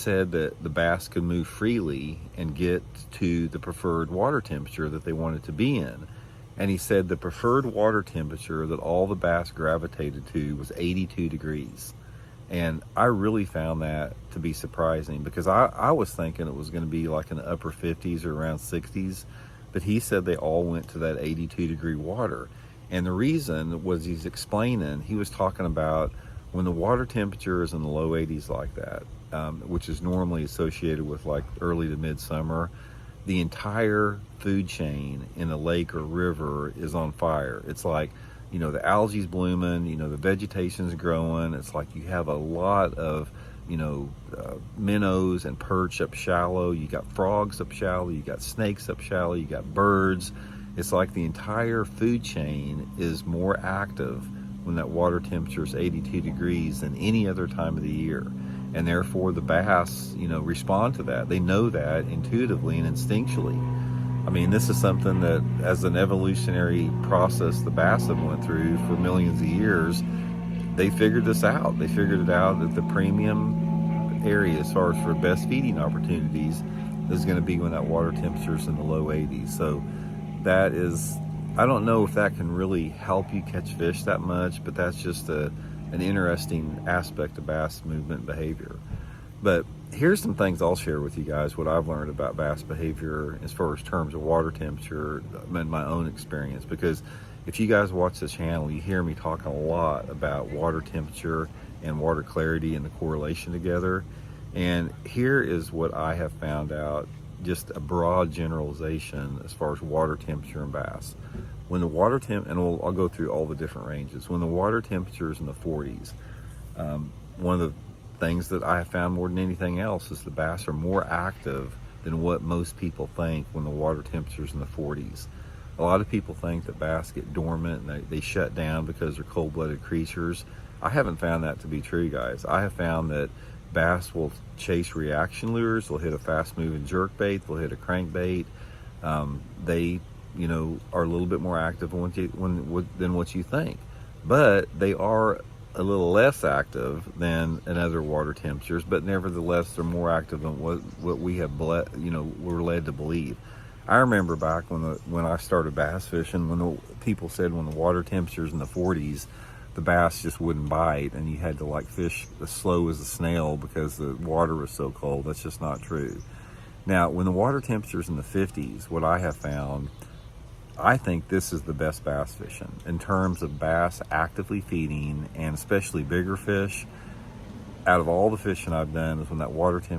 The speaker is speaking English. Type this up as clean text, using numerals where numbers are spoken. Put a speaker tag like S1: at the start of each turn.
S1: said that the bass could move freely and get to the preferred water temperature that they wanted to be in. And he said the preferred water temperature that all the bass gravitated to was 82 degrees. And I really found that to be surprising, because I was thinking it was going to be like in the upper 50s or around 60s, but he said they all went to that 82 degree water. And the reason was, he was talking about when the water temperature is in the low 80s like that, which is normally associated with like early to midsummer, the entire food chain in a lake or river is on fire. It's like, the algae's blooming, the vegetation's growing. It's like you have a lot of, minnows and perch up shallow. You got frogs up shallow. You got snakes up shallow. You got birds. It's like the entire food chain is more active when that water temperature is 82 degrees than any other time of the year. And therefore the bass, respond to that. They know that intuitively and instinctually. I mean, this is something that, as an evolutionary process the bass have went through for millions of years, they figured this out. They figured it out that the premium area, as far as for best feeding opportunities, is going to be when that water temperature is in the low 80s. So that is, I don't know if that can really help you catch fish that much, but that's just an interesting aspect of bass movement behavior. But here's some things I'll share with you guys, what I've learned about bass behavior as far as terms of water temperature in my own experience. Because if you guys watch this channel, you hear me talking a lot about water temperature and water clarity and the correlation together. And here is what I have found out, just a broad generalization as far as water temperature and bass. When the water and I'll go through all the different ranges. When the water temperature is in the 40s, one of the things that I have found more than anything else is the bass are more active than what most people think when the water temperature is in the 40s. A lot of people think that bass get dormant and they shut down because they're cold-blooded creatures. I haven't found that to be true, guys. I have found that bass will chase reaction lures. They'll hit a fast-moving jerkbait. They'll hit a crankbait. They, are a little bit more active than what you think. But they are a little less active than in other water temperatures, but nevertheless they're more active than what we have we're led to believe. I remember back when I started bass fishing, when people said when the water temperatures in the 40s, the bass just wouldn't bite and you had to like fish as slow as a snail because the water was so cold. That's just not true. Now, when the water temperature's in the 50s, what I have found, I think this is the best bass fishing in terms of bass actively feeding, and especially bigger fish. Out of all the fishing I've done is when that water temperature